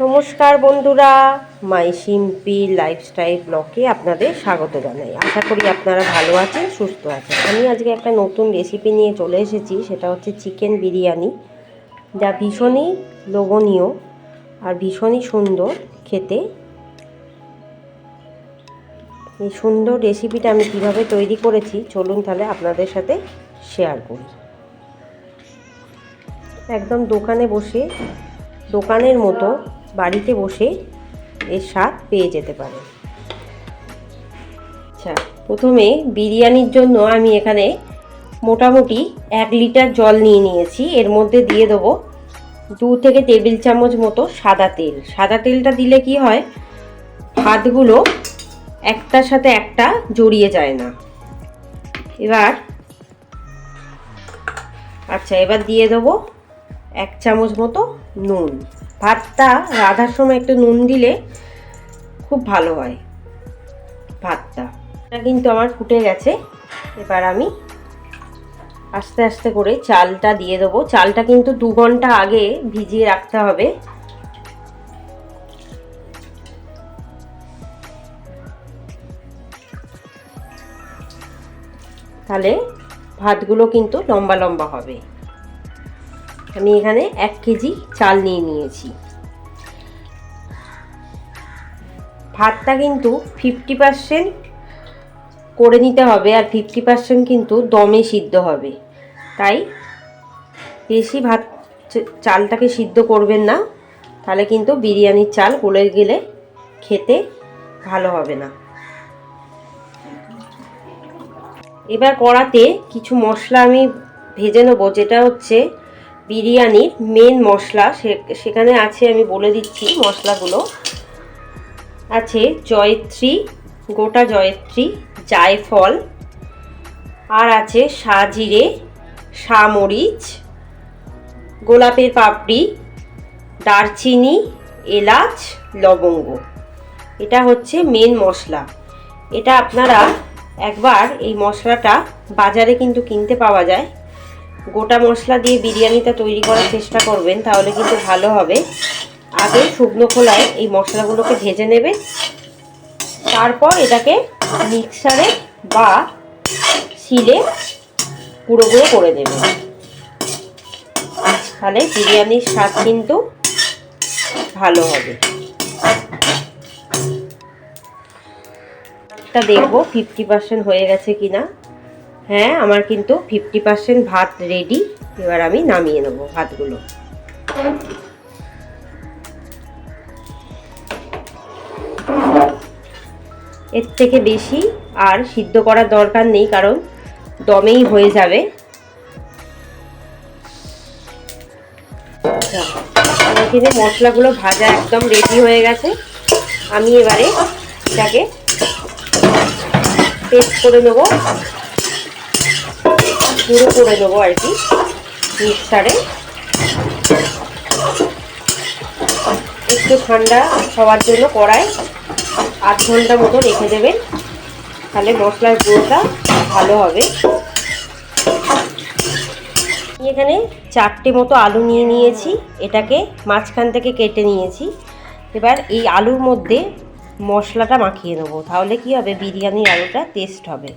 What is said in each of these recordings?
নমস্কার বন্ধুরা, মাই সিম্পি লাইফস্টাইল ব্লগে আপনাদের স্বাগত জানাই। আশা করি আপনারা ভালো আছেন, সুস্থ আছেন। আমি আজকে একটা নতুন রেসিপি নিয়ে চলে এসেছি, সেটা হচ্ছে চিকেন বিরিয়ানি, যা ভীষণই লোভনীয় আর ভীষণই সুন্দর খেতে। এই সুন্দর রেসিপিটা আমি কিভাবে তৈরি করেছি চলুন তাহলে আপনাদের সাথে শেয়ার করি। একদম দোকানের মতো বাড়িতে বসে এর স্বাদ পেয়ে যেতে পারে। আচ্ছা, প্রথমে বিরিয়ানির জন্য আমি এখানে মোটামুটি 1 লিটার জল নিয়ে নিয়েছি। এর মধ্যে দিয়ে দেবো 2 থেকে টেবিল চামচ মতো সাদা তেল। সাদা তেলটা দিলে কি হয়, ভাতগুলো একটার সাথে একটা জড়িয়ে যায় না। এবার দিয়ে দেবো 1 চামচ মতো নুন। ভাতটা রাঁধার সময় একটু নুন দিলে খুব ভালো হয় ভাতটা। এটা কিন্তু আমার ফুটে গেছে। এবার আমি আস্তে আস্তে করে চালটা দিয়ে দেবো। চালটা কিন্তু 2 ঘন্টা আগে ভিজিয়ে রাখতে হবে। তাহলে ভাতগুলো কিন্তু লম্বা লম্বা হবে। আমি এখানে 1 কেজি চাল নিয়ে নিয়েছি। ভাতটা কিন্তু 50% করে নিতে হবে, আর 50% কিন্তু দমে সিদ্ধ হবে। তাই বেশি চালটাকে সিদ্ধ করবেন না, তাহলে কিন্তু বিরিয়ানির চাল গলে গেলে খেতে ভালো হবে না। এবার কড়াতে কিছু মশলা আমি ভেজে নেবো, যেটা হচ্ছে বিরিয়ানির মেন মশলা। সেখানে আছে, আমি বলে দিচ্ছি মশলাগুলো। আছে জয়ত্রী, গোটা জয়ত্রী, জায়ফল, আর আছে সাজিরে, সামরিচ, গোলাপের পাপড়ি, দারচিনি, এলাচ, লবঙ্গ। এটা হচ্ছে মেন মশলা। এটা আপনারা একবার এই মশলাটা বাজারে কিন্তু কিনতে পাওয়া যায়। গোটা মশলা দিয়ে বিরিয়ানিটা তৈরি করার চেষ্টা করবেন, তাহলে কিন্তু ভালো হবে। আগে শুকনো খোলায় এই মশলাগুলোকে ভেজে নেবে, তারপর এটাকে মিক্সারে বা শিলে গুঁড়ো গুঁড়ো করে দেবে। তাহলে বিরিয়ানির স্বাদ কিন্তু ভালো হবে। এটা দেখবো 50% হয়ে গেছে কিনা। হ্যাঁ, আমার কিন্তু 50% ভাত রেডি। এবার আমি নামিয়ে নেব ভাতগুলো। এর থেকে বেশি আর সিদ্ধ করার দরকার নেই, কারণ দমেই হয়ে যাবে। এখানে মশলাগুলো ভাজা একদম রেডি হয়ে গেছে। আমি এবারে এটাকে পেস্ট করে নেবো, গুঁড়ো করে নেবো আর কি মিক্সারে। একটু ঠান্ডা হওয়ার জন্য কড়াই 8 ঘন্টা মতো রেখে দেবেন, তাহলে মশলার গুঁড়োটা ভালো হবে। এখানে 4টে মতো আলু নিয়ে নিয়েছি, এটাকে মাঝখান থেকে কেটে নিয়েছি। এবার এই আলুর মধ্যে মশলাটা মাখিয়ে নেবো, তাহলে কি হবে, বিরিয়ানির আলুটা টেস্ট হবে।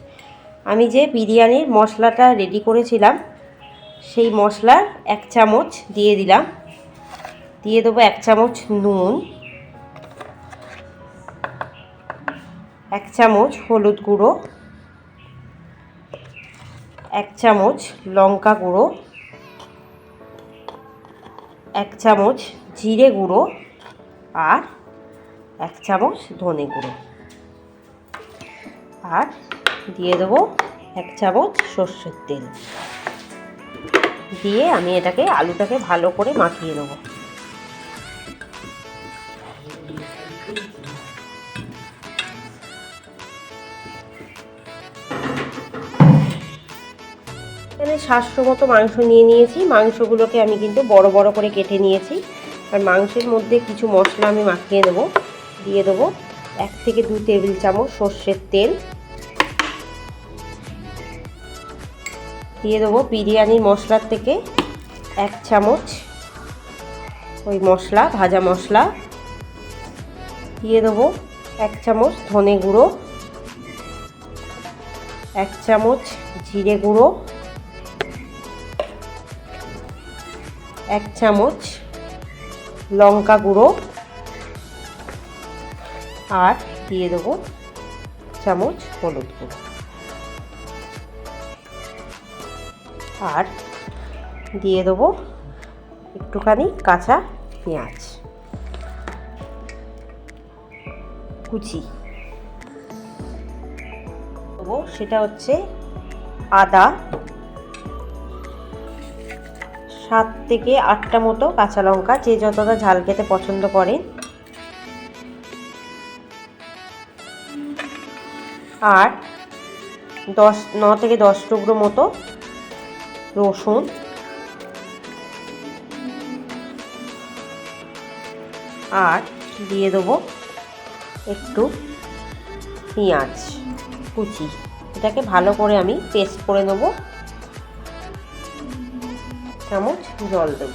আমি যে বিরিয়ানির মশলাটা রেডি করেছিলাম, সেই মশলার 1 চামচ দিয়ে দিলাম। দিয়ে দেবো 1 চামচ নুন, 1 চামচ হলুদ গুঁড়ো, 1 চামচ লঙ্কা গুঁড়ো, 1 চামচ জিরে গুঁড়ো, আর 1 চামচ ধনে গুঁড়ো, আর দিয়ে দেবো 1 চামচ সর্ষের তেল। দিয়ে আমি এটাকে আলুটাকে ভালো করে মাখিয়ে নেব। এখানে 700 মতো মাংস নিয়ে নিয়েছি। মাংসগুলোকে আমি কিন্তু বড় বড় করে কেটে নিয়েছি। আর মাংসের মধ্যে কিছু মশলা আমি মাখিয়ে নেব। দিয়ে দেবো 1 থেকে 2 টেবিল চামচ সর্ষের তেল। দিয়ে দেবো বিরিয়ানির মশলার থেকে 1 চামচ ওই মশলা, ভাজা মশলা। দিয়ে দেবো 1 চামচ ধনে গুঁড়ো, 1 চামচ জিরে গুঁড়ো, 1 চামচ লঙ্কা গুঁড়ো, আর দিয়ে দেবো 1 চামচ হলুদ গুঁড়ো, আর দিয়ে দেবো একটুখানি কাঁচা পেঁয়াজ কুচি দেবো। সেটা হচ্ছে আদা, 7 থেকে 8টা মতো কাঁচা লঙ্কা, যে যতটা ঝাল খেতে পছন্দ করেন, আর 9 থেকে 10 টুকরো মতো রসুন, আর দিয়ে দেবো একটু পেঁয়াজ কুচি। এটাকে ভালো করে আমি পেস্ট করে নেব। চামচ জল দেব।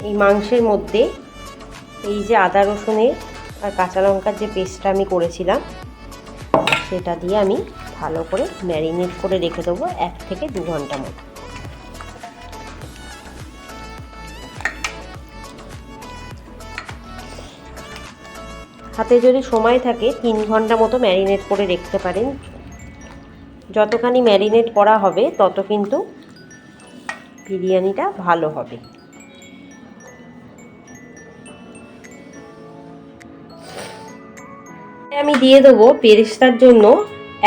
এই মাংসের মধ্যে এই যে আদা রসুনের আর কাঁচা লঙ্কার যে পেস্টটা আমি করেছিলাম, সেটা দিয়ে আমি ভালো করে ম্যারিনেট করে রেখে দেবো 1 থেকে 2 ঘন্টা মতো। হাতে যদি সময় থাকে 3 ঘন্টা মতো ম্যারিনেট করে রাখতে পারেন। যতখানি ম্যারিনেট করা হবে তত কিন্তু বিরিয়ানিটা ভালো হবে। আমি দিয়ে দেবো বেরেস্তার জন্য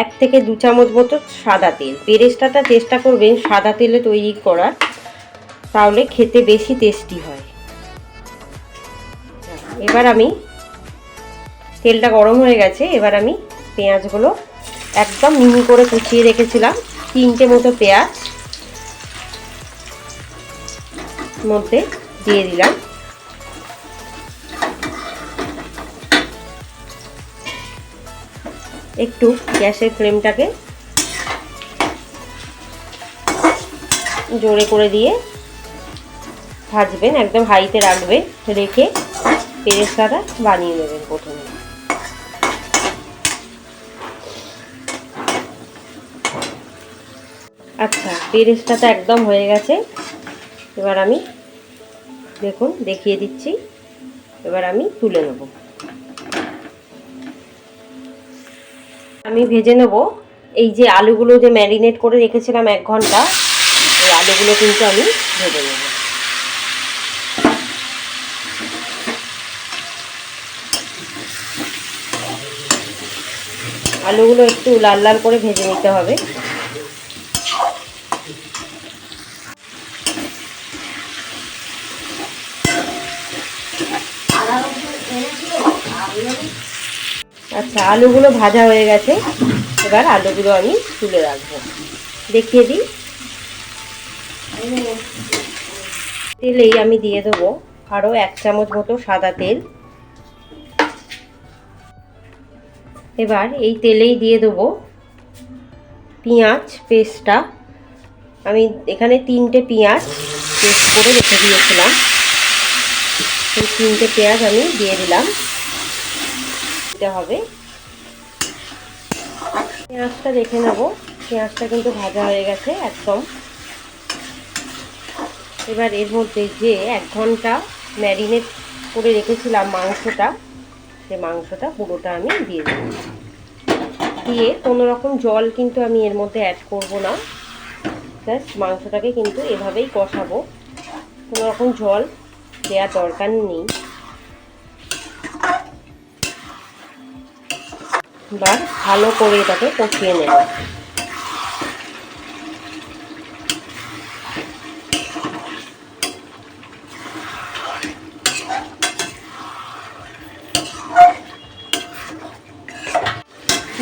1 থেকে 2 চামচ মতো সাদা তেল। বেরেস্তাটা চেষ্টা করবেন সাদা তেলে তৈরি করার, তাহলে খেতে বেশি টেস্টি হয়। এবার আমি তেলটা গরম হয়ে গেছে। এবার আমি পেঁয়াজগুলো একদম মিহি করে কুচিয়ে রেখেছিলাম 3টে মতো পেঁয়াজ মধ্যে দিয়ে দিলাম। একটু গ্যাসের ফ্লেমটাকে জোরে করে দিয়ে ভাজবেন, একদম হাইতে রাখবে, রেখে বেরেস্তাটা বানিয়ে নেবেন প্রথমে। আচ্ছা, বেরেস্তাটা একদম হয়ে গেছে। এবার আমি দেখুন দেখিয়ে দিচ্ছি। এবার আমি তুলে নেব। আমি ভেজে নেব। এই যে আলুগুলো যে ম্যারিনেট করে রেখেছিলাম 1 ঘন্টা, এই আলুগুলো কিন্তু আমি ভেজে নেব। আলুগুলো একটু লাল লাল করে ভেজে নিতে হবে। আচ্ছা, আলুগুলো ভাজা হয়ে গেছে। এবার আলুগুলো আমি তুলে রাখবো। দেখিয়ে দিই। তেলেই আমি দিয়ে দেবো আরও 1 চামচ মতো সাদা তেল। এবার এই তেলেই দিয়ে দেবো পেঁয়াজ পেস্টটা। আমি এখানে 3টে পেঁয়াজ পেস্ট করে রেখে দিয়েছিলাম, সেই 3টে পেঁয়াজ আমি দিয়ে দিলাম। দিতে হবে। পেঁয়াজটা দেখে নেব। পেঁয়াজটা কিন্তু ভাজা হয়ে গেছে একদম। এবার এর মধ্যে যে 1 ঘন্টা ম্যারিনেট করে রেখেছিলাম মাংসটা, সেই মাংসটা পুরোটা আমি দিয়ে দেব। দিয়ে কোনো রকম জল কিন্তু আমি এর মধ্যে অ্যাড করব না। জাস্ট মাংসটাকে কিন্তু এভাবেই কষাবো, কোনো রকম জল দেওয়ার দরকার নেই। এবার ভালো করে এটাকে কষিয়ে নেব।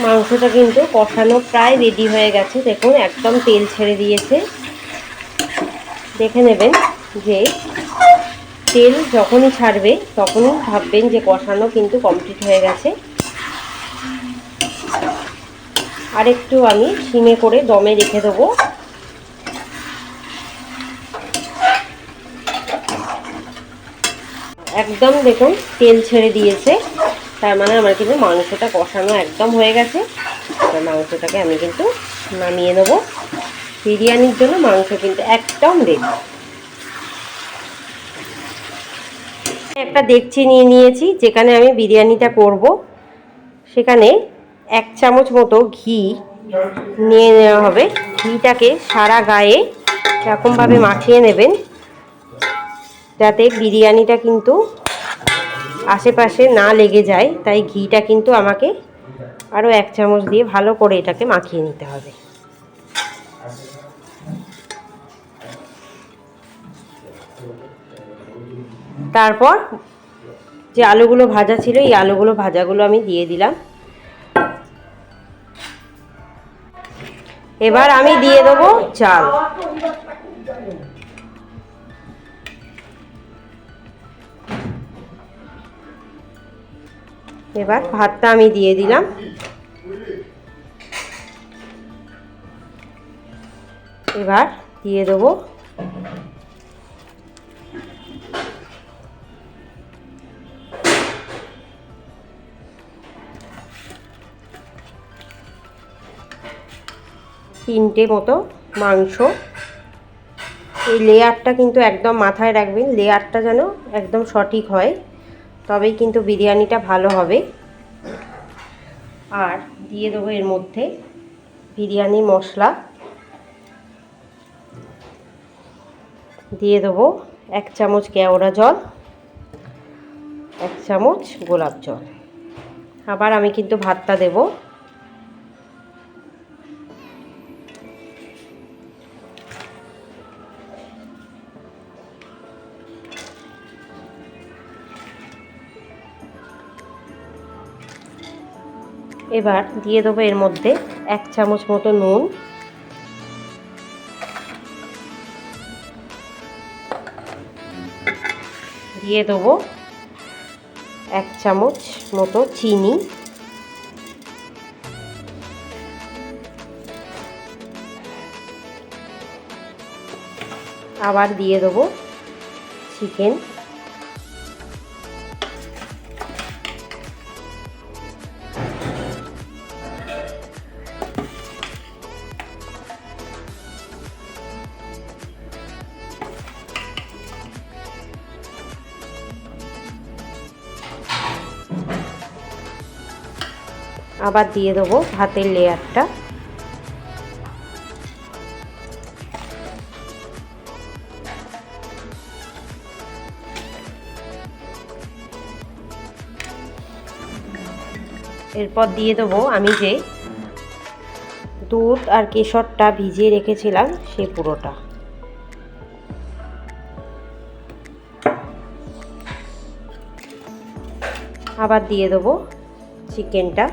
মাংসটা কিন্তু কষানো প্রায় রেডি হয়ে গেছে। দেখুন একদম তেল ছেড়ে দিয়েছে। দেখে নেবেন যে তেল যখনই ছাড়বে তখনই ভাববেন যে কষানো কিন্তু কমপ্লিট হয়ে গেছে। আর একটু আমি সিমে করে দমে রেখে দেবো। একদম দেখুন তেল ছেড়ে দিয়েছে, তার মানে আমার কিন্তু মাংসটা কষানো একদম হয়ে গেছে। এবার মাংসটাকে আমি কিন্তু নামিয়ে নেব। বিরিয়ানির জন্য মাংস কিন্তু একদম রেডি। একটা ডেকচি নিয়ে নিয়েছি, যেখানে আমি বিরিয়ানিটা করব। সেখানে 1 চামচ মতো ঘি নিয়ে নেওয়া হবে। ঘিটাকে সারা গায়ে এরকমভাবে মাখিয়ে নেবেন, যাতে বিরিয়ানিটা কিন্তু আশেপাশে না লেগে যায়। তাই ঘিটা কিন্তু আমাকে আরও 1 চামচ দিয়ে ভালো করে এটাকে মাখিয়ে নিতে হবে। তারপর যে আলুগুলো ভাজা ছিল, এই আলুগুলো ভাজাগুলো আমি দিয়ে দিলাম। এবার আমি দিয়ে দেবো চাল। এবার ভাতটা আমি দিয়ে দিলাম। এবার দিয়ে দেবো তিনটে মতো মাংস। এই লেয়ারটা কিন্তু একদম মাথায় রাখবেন, লেয়ারটা যেন একদম সঠিক হয়, তবেই কিন্তু বিরিয়ানিটা ভালো হবে। আর দিয়ে দেবো এর মধ্যে বিরিয়ানি মশলা, দিয়ে দেবো 1 চামচ কেওড়া জল, 1 চামচ গোলাপ জল। আবার আমি কিন্তু ভাতটা দেব। এবার দিয়ে দেবো এর মধ্যে 1 চামচ মতো নুন, দিয়ে দেবো 1 চামচ মতো চিনি, আবার দিয়ে দেবো চিকেন। আবার দিয়ে দেবো ভাতের লেয়ারটা। এরপর দিয়ে দেবো আমি যে দুধ আর কেশরটা ভিজিয়ে রেখেছিলাম সেই পুরোটা। আবার দিয়ে দেবো চিকেনটা।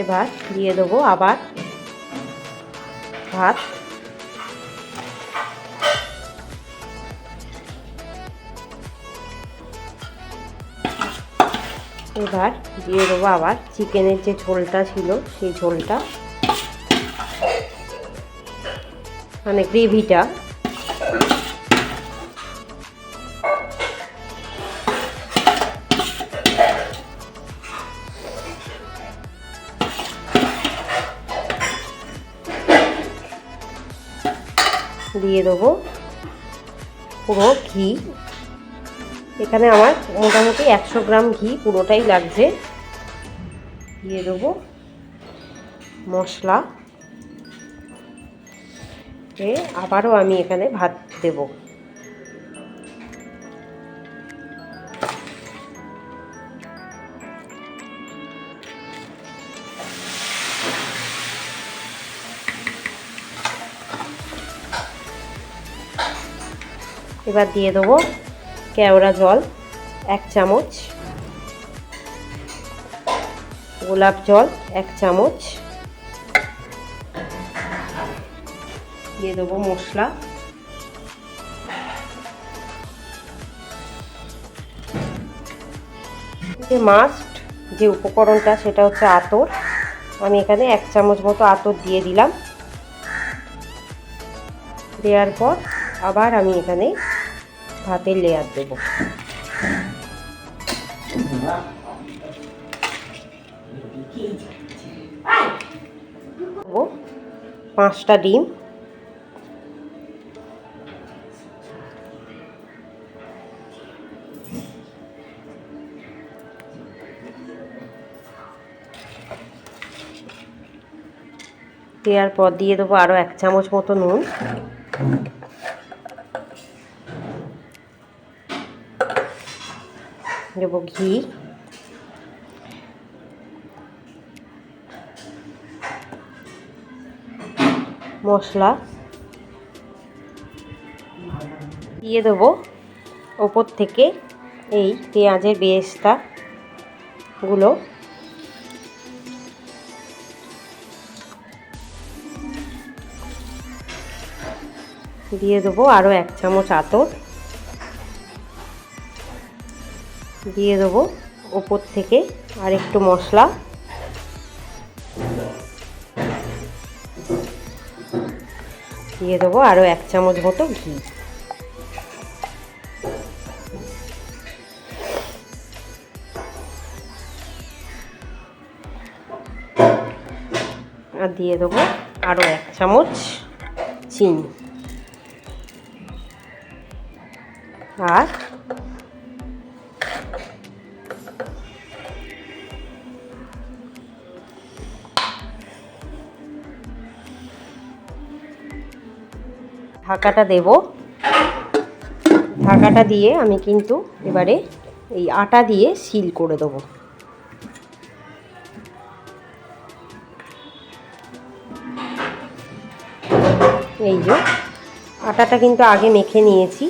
এবার দিয়ে দেবো আবার ভাত। এবার দিয়ে দেবো আবার চিকেনের যে ঝোলটা ছিল সেই ঝোলটা, মানে গ্রেভিটা। দিয়ে দেবো পুরো ঘি। এখানে আমার মোটামুটি 100 গ্রাম ঘি পুরোটাই লাগছে। দিয়ে দেবো মশলা, আবারও আমি এখানে ভাত দেব। এবার দিয়ে দেবো কেওড়া জল 1 চামচ, গোলাপ জল 1 চামচ, দিয়ে দেবো মশলা, যে মাস্ট যে উপকরণটা সেটা হচ্ছে আতর। আমি এখানে 1 চামচ মতো আতর দিয়ে দিলাম। দেওয়ার পর আবার আমি এখানে ভাতের লেয়ার দেব। 5টা ডিম, দেওয়ার পর দিয়ে দেবো আরও 1 চামচ মতো নুন, দেব ঘি, মশলা দিয়ে দেবো ওপর থেকে এই পেঁয়াজের বেরেস্তা গুলো, দিয়ে দেবো আরও 1 চামচ আতর, দিয়ে দেবো ওপর থেকে আর একটু মশলা, দিয়ে দেবো আরও 1 চামচ মতো ঘি। আর দিয়ে দেবো আরও 1 চামচ চিনি। আর ঢাকাটা দেব। ঢাকাটা দিয়ে আমি কিন্তু এবারে এই আটা দিয়ে সিল করে দেবো। এই যে আটাটা কিন্তু আগে মেখে নিয়েছি।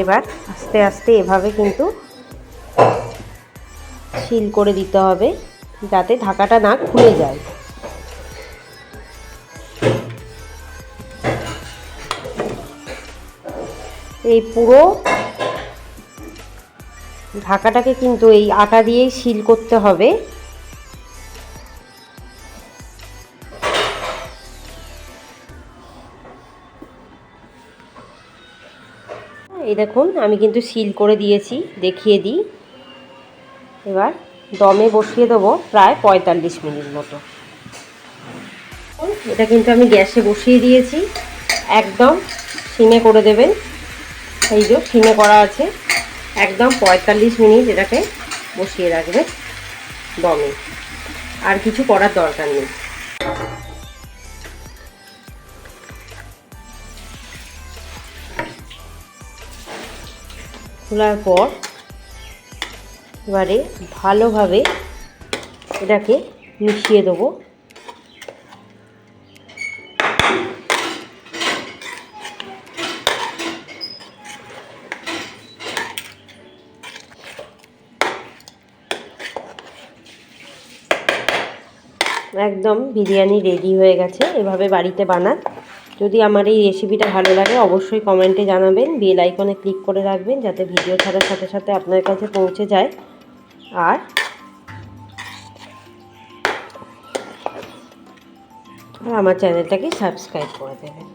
এবার আস্তে আস্তে এভাবে কিন্তু সিল করে দিতে হবে যাতে ঢাকাটা না খুলে যায়। এই পুরো ঢাকাটাকে কিন্তু এই আটা দিয়েই সিল করতে হবে। এই দেখুন আমি কিন্তু সিল করে দিয়েছি, দেখিয়ে দিই। এবার দমে বসিয়ে দেবো প্রায় 45 মিনিট মতো। এটা কিন্তু আমি গ্যাসে বসিয়ে দিয়েছি, একদম সিমে করে দেবেন। এই যে সিমে করা আছে, একদম 45 মিনিট এটাকে বসিয়ে রাখবে দমে, আর কিছু করার দরকার নেই। খোলার পর এবারে ভালোভাবে এটাকে মিশিয়ে দেবো। একদম বিরিয়ানি রেডি হয়ে গেছে। এভাবে বাড়িতে বানান। যদি আমার এই রেসিপিটা ভালো লাগে অবশ্যই কমেন্টে জানাবেন, বেল আইকনে ক্লিক করে রাখবেন যাতে ভিডিও ছাড়ার সাথে সাথে আপনার কাছে পৌঁছে যায়। আর আমার চ্যানেলটাকে সাবস্ক্রাইব করে দেবেন।